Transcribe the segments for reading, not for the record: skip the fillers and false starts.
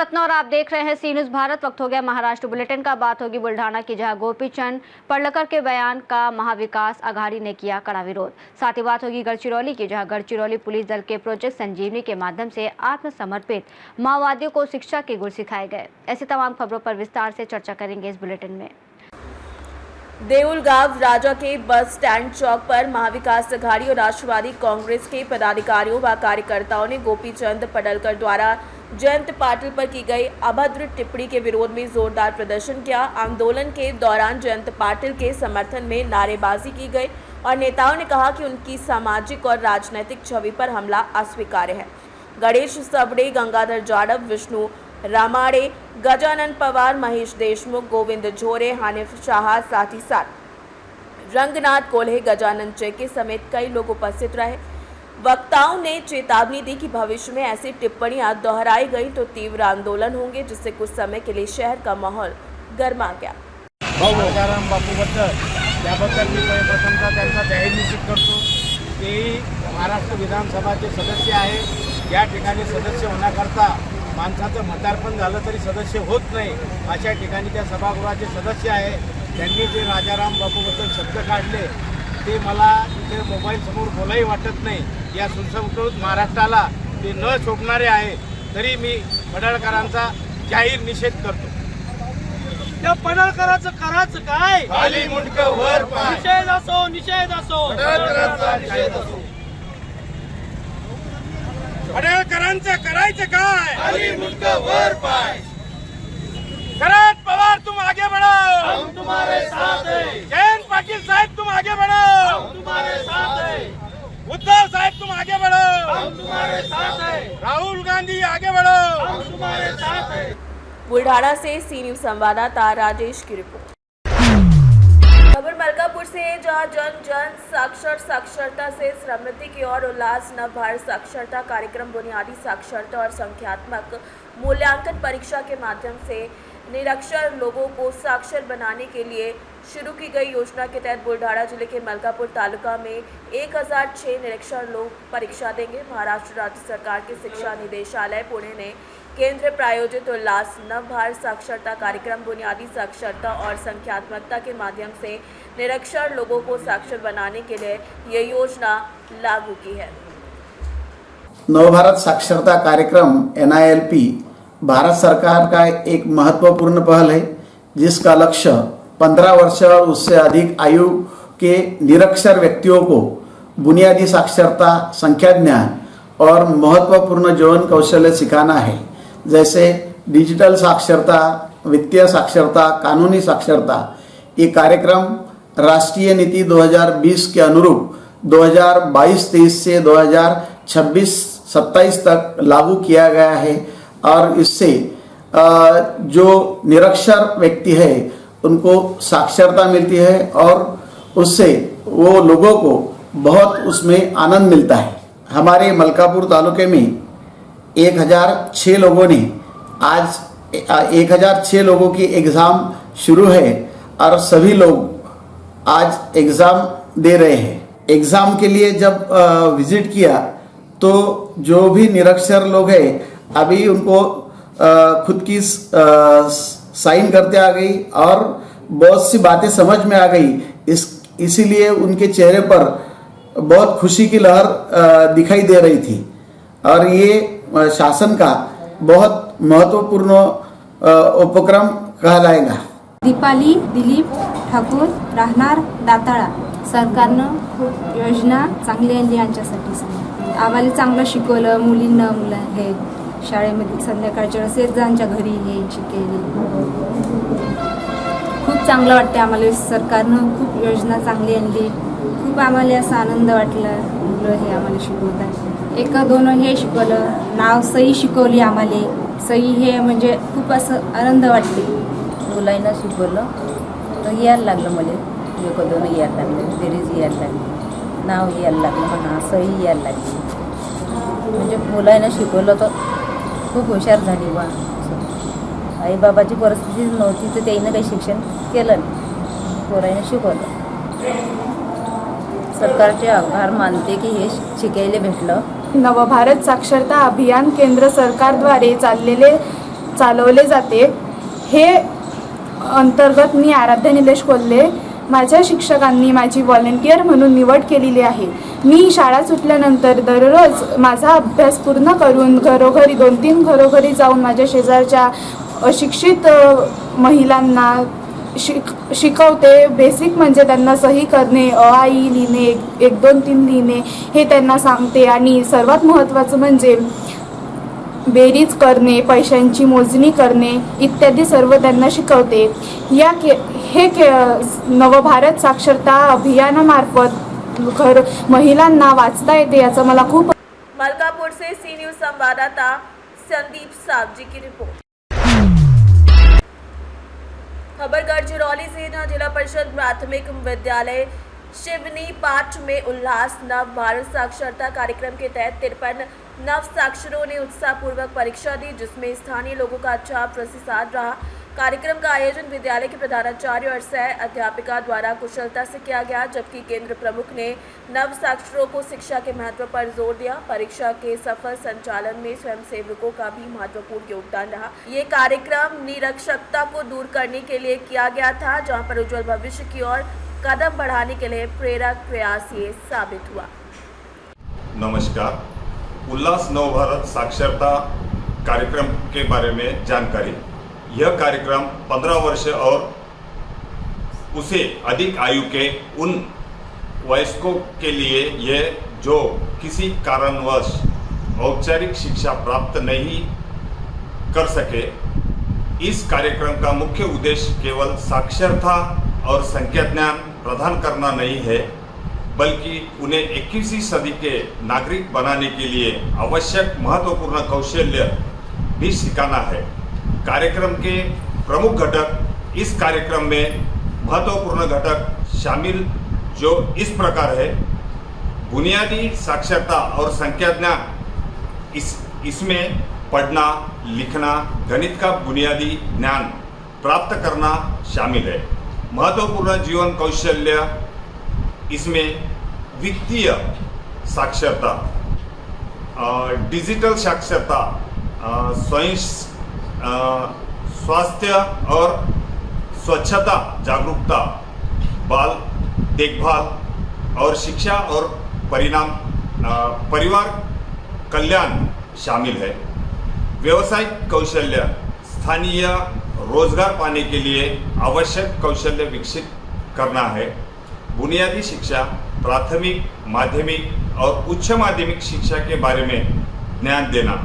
रत्न और आप देख रहे हैं सी न्यूज़ भारत। वक्त हो गया महाराष्ट्र बुलेटिन का। बात होगी बुल्ढाना की, जहां गोपीचंद पडळकर के बयान का महाविकास आघाड़ी ने किया कड़ा विरोध। साथ ही बात होगी गढ़चिरौली की, जहां गढ़चिरौली पुलिस दल के प्रोजेक्ट संजीवनी के माध्यम से आत्मसमर्पित माओवादियों को शिक्षा के गुर सिखाए गए। ऐसी तमाम खबरों पर विस्तार से चर्चा करेंगे इस बुलेटिन में। देऊलगांव राजा के बस स्टैंड चौक पर महाविकास आघाड़ी और राष्ट्रवादी कांग्रेस के पदाधिकारियों व कार्यकर्ताओं ने गोपीचंद पडळकर द्वारा जयंत पाटिल पर की गई अभद्र टिप्पणी के विरोध में जोरदार प्रदर्शन किया। आंदोलन के दौरान जयंत पाटिल के समर्थन में नारेबाजी की गई और नेताओं ने कहा कि उनकी सामाजिक और राजनीतिक छवि पर हमला अस्वीकार्य है। गणेश सबड़े, गंगाधर जाधव, विष्णु रामाड़े, गजानन पवार, महेश देशमुख, गोविंद झोरे, हानिफ शाह, साथ ही साथ रंगनाथ कोल्हे, गजानन चेके समेत कई लोग उपस्थित रहे। वक्ताओं ने चेतावनी दी कि भविष्य में ऐसी टिप्पणियां दोहराई गई तो तीव्र आंदोलन होंगे, जिससे कुछ समय के लिए शहर का माहौल गर्मा गया। राजाराम बापूबद्दल त्याबद्दल मी प्रथमतः त्यांचा जाहीर निषेध करतो। ते महाराष्ट्र विधानसभाचे सदस्य आहे। या ठिकाणी सदस्य होण्याकरता माणसाचं म्हातारपण झालं तरी सदस्य होत नाही, अशा ठिकाणी त्या सभागृहाचे सदस्य आहे। त्यांनी जे राजाराम बापूबद्दल शब्द काढले ते मला इथे मोबाईल समोर बोलाही वाटत नाही। या सुसंस्कृत महाराष्ट्राला ते न शोभणारे आहे, तरी मी पडळकरांचा जाहीर निषेध करतो। त्या पडळकरांचं करायचं काय? खाली मुंडकं वर पाय, निषेध असो, निषेध असो, पडळकरांचा निषेध असो। पडळकरांचं करायचं काय? खाली मुंडकं वर पाय। शरद पवार तुम आगे बढ़ो, हम तुम्हारे साथ हैं। जयंत पाटिल साहब तुम आगे बढ़ो, हम तुम्हारे साथ हैं। उद्धव साहब तुम आगे बढ़ो, हम तुम्हारे साथ हैं। राहुल गांधी आगे बढ़ो, हम तुम्हारे साथ हैं। बुल्ढाना से सी न्यूज़ संवाददाता राजेश की रिपोर्ट। खबर मलकापुर से, जहां जन जन साक्षरता से समृद्धि की ओर उल्लास। नव भारत साक्षरता कार्यक्रम बुनियादी साक्षरता और संख्यात्मक मूल्यांकन परीक्षा के माध्यम से निरक्षर लोगों को साक्षर बनाने के लिए शुरू की गई योजना के तहत बुल्ढाना जिले के मलकापुर तालुका में 1006 निरक्षर लोग परीक्षा देंगे। महाराष्ट्र राज्य सरकार के शिक्षा निदेशालय पुणे ने केंद्र प्रायोजित उल्लास नव भारत साक्षरता कार्यक्रम बुनियादी साक्षरता और संख्यात्मकता के माध्यम से निरक्षर लोगों को साक्षर बनाने के लिए ये योजना लागू की है। नव भारत साक्षरता कार्यक्रम NILP भारत सरकार का एक महत्वपूर्ण पहल है, जिसका लक्ष्य 15 वर्ष और उससे अधिक आयु के निरक्षर व्यक्तियों को बुनियादी साक्षरता, संख्या ज्ञान और महत्वपूर्ण जीवन कौशल्य सिखाना है, जैसे डिजिटल साक्षरता, वित्तीय साक्षरता, कानूनी साक्षरता। ये कार्यक्रम राष्ट्रीय नीति 2020 के अनुरूप 2022-23 से 2026-27 तक लागू किया गया है और इससे जो निरक्षर व्यक्ति है उनको साक्षरता मिलती है और उससे वो लोगों को बहुत उसमें आनंद मिलता है। हमारे मलकापुर तालुके में 1006 लोगों ने आज 1006 लोगों की एग्ज़ाम शुरू है और सभी लोग आज एग्ज़ाम दे रहे हैं। एग्ज़ाम के लिए जब विज़िट किया तो जो भी निरक्षर लोग हैं अभी उनको खुद की साइन करते आ गई और बहुत सी बातें समझ में आ गई। इसीलिए उनके चेहरे पर बहुत खुशी की लहर दिखाई दे रही थी और ये शासन का बहुत महत्वपूर्ण उपक्रम कहलाएगा। दीपाली दिलीप ठाकूर, राहणार दाताळा। सरकारनं खूप योजना चांगली आणली यांच्यासाठी। आम्हाला चांगलं शिकवलं, मुलींना मुलं हे शाळेमध्ये संध्याकाळच्या वेळेस येत जांच्या घरी हे शिकेली। खूप चांगलं वाटते आम्हाला। सरकारनं खूप योजना चांगली आणली। खूप आम्हाला असा आनंद वाटला। मुलं हे आम्हाला शिकवतात। 1-2 हे शिकवलं, नाव सही शिकवली आम्हाला। सही हे म्हणजे खूप असं आनंद वाटते। मुलांना शिकवलं तर यायला लागलं, मला 1-2 यायला लागलं, बेरीज यायला लागली, नाव यायला लागलं, म्हणा सही यायला लागली। म्हणजे मुलांना शिकवलं तर खूप हुशार झाली बा। आई बाबाची परिस्थिती नव्हती तर त्याईनं काही शिक्षण केलं नाही, पोरांना शिकवलं। सरकारचे आभार मानते की हे शिकायला भेटलं। नवभारत साक्षरता अभियान केंद्र सरकारद्वारे चाललेले चालवले जाते. हे अंतर्गत मी आराध्या निलेश कोल्हे, माझ्या शिक्षकांनी माझी व्हॉलेंटियर म्हणून निवड केलेली आहे. मी शाळा सुटल्यानंतर दररोज माझा अभ्यास पूर्ण करून घरोघरी 2-3 घरोघरी जाऊन माझ्या शेजारच्या अशिक्षित महिलांना शिकवते. बेसिक म्हणजे त्यांना सही करणे, अ आ इ लिहिणे, 1 2 3 लिहिणे हे त्यांना सांगते. आणि सर्वात महत्त्वाचं म्हणजे बेरीज करणे, पैशांची मोजणी करणे इत्यादी सर्व त्यांना शिकवते. नवभारत साक्षरता अभियानामार्फत महिलांना वाचता येते याचा मला खूप. मलकापुर से सी न्यूज संवाददाता संदीप सावजी की रिपोर्ट। खबर गढ़चिरौली से जिला परिषद प्राथमिक विद्यालय शिवनी पाठ में उल्लास नव भारत साक्षरता कार्यक्रम के तहत 53 नव साक्षरों ने उत्साहपूर्वक परीक्षा दी, जिसमें स्थानीय लोगों का अच्छा प्रतिसाद रहा। कार्यक्रम का आयोजन विद्यालय के प्रधानाचार्य और सह अध्यापिका द्वारा कुशलता से किया गया, जबकि केंद्र प्रमुख ने नव साक्षरों को शिक्षा के महत्व पर जोर दिया। परीक्षा के सफल संचालन में स्वयंसेवकों का भी महत्वपूर्ण योगदान रहा। ये कार्यक्रम निरक्षरता को दूर करने के लिए किया गया था, जहां पर उज्जवल भविष्य की ओर कदम बढ़ाने के लिए प्रेरक प्रयास ये साबित हुआ। नमस्कार, उल्लास नव भारत साक्षरता कार्यक्रम के बारे में जानकारी। यह कार्यक्रम 15 वर्ष और उसे अधिक आयु के उन वयस्कों के लिए यह जो किसी कारणवश औपचारिक शिक्षा प्राप्त नहीं कर सके। इस कार्यक्रम का मुख्य उद्देश्य केवल साक्षरता और संख्या ज्ञान प्रदान करना नहीं है, बल्कि उन्हें 21वीं सदी के नागरिक बनाने के लिए आवश्यक महत्वपूर्ण कौशल्य भी सिखाना है। कार्यक्रम के प्रमुख घटक, इस कार्यक्रम में महत्वपूर्ण घटक शामिल जो इस प्रकार है। बुनियादी साक्षरता और संख्या ज्ञान, इसमें पढ़ना, लिखना, गणित का बुनियादी ज्ञान प्राप्त करना शामिल है। महत्वपूर्ण जीवन कौशल्य, इसमें वित्तीय साक्षरता, डिजिटल साक्षरता, स्वास्थ्य और स्वच्छता जागरूकता, बाल देखभाल और शिक्षा और परिवार कल्याण शामिल है। व्यवसायिक कौशल्य, स्थानीय रोजगार पाने के लिए आवश्यक कौशल्य विकसित करना है। बुनियादी शिक्षा, प्राथमिक, माध्यमिक और उच्च माध्यमिक शिक्षा के बारे में ज्ञान देना।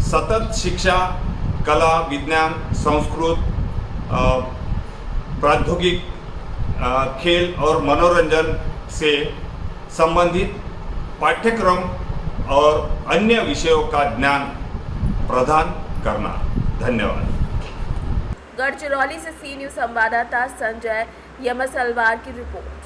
सतत शिक्षा, कला, विज्ञान, संस्कृत, प्रौद्योगिक, खेल और मनोरंजन से संबंधित पाठ्यक्रम और अन्य विषयों का ज्ञान प्रदान करना। धन्यवाद। गढ़चिरौली से सी न्यूज संवाददाता संजय यमसलवार की रिपोर्ट।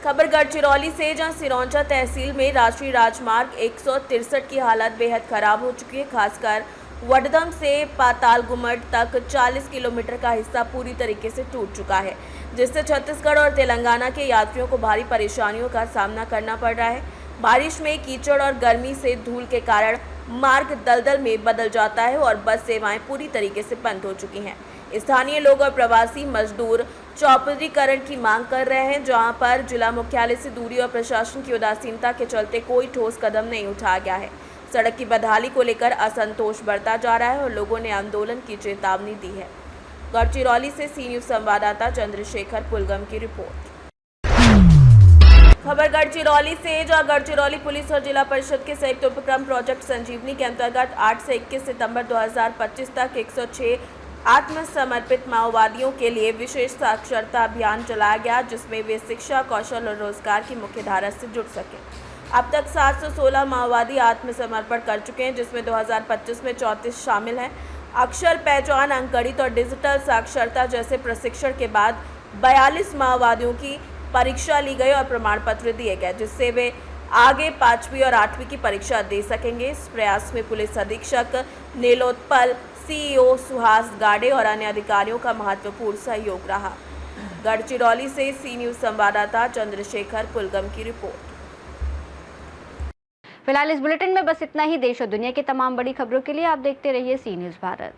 खबर गढ़चिरौली से, जहां सिरौंचा तहसील में राष्ट्रीय राजमार्ग 163 की हालत बेहद खराब हो चुकी है। खासकर वडदम से पातालगुमट तक 40 किलोमीटर का हिस्सा पूरी तरीके से टूट चुका है, जिससे छत्तीसगढ़ और तेलंगाना के यात्रियों को भारी परेशानियों का सामना करना पड़ रहा है। बारिश में कीचड़ और गर्मी से धूल के कारण मार्ग दलदल में बदल जाता है और बस सेवाएं पूरी तरीके से बंद हो चुकी हैं। स्थानीय लोग और प्रवासी मजदूर चौपदरीकरण की मांग कर रहे हैं, जहां पर जिला मुख्यालय से दूरी और प्रशासन की उदासीनता के चलते कोई ठोस कदम नहीं उठाया गया है। सड़क की बदहाली को लेकर असंतोष बढ़ता जा रहा है और लोगों ने आंदोलन की चेतावनी दी है। गढ़चिरौली से सी न्यूज संवाददाता चंद्रशेखर पुलगम की रिपोर्ट। खबर गढ़चिरौली से, जहां गढ़चिरौली पुलिस और जिला परिषद के संयुक्त उपक्रम प्रोजेक्ट संजीवनी के अंतर्गत 8 से 21 सितंबर 2025 तक 106 आत्मसमर्पित माओवादियों के लिए विशेष साक्षरता अभियान चलाया गया, जिसमें वे शिक्षा, कौशल और रोजगार की मुख्य धारा से जुड़ सके। अब तक 716 माओवादी आत्मसमर्पण कर चुके हैं, जिसमें 2025 में 34 शामिल हैं। अक्षर पहचान, अंकगणित और डिजिटल साक्षरता जैसे प्रशिक्षण के बाद 42 माओवादियों की परीक्षा ली गई और प्रमाण पत्र दिए गए, जिससे वे आगे 5वीं और 8वीं की परीक्षा दे सकेंगे। इस प्रयास में पुलिस अधीक्षक नीलोत्पल, सीईओ सुहास गाड़े और अन्य अधिकारियों का महत्वपूर्ण सहयोग रहा। गढ़चिरौली से सी न्यूज संवाददाता चंद्रशेखर पुलगम की रिपोर्ट। फिलहाल इस बुलेटिन में बस इतना ही। देश और दुनिया की तमाम बड़ी खबरों के लिए आप देखते रहिए सी न्यूज़ भारत।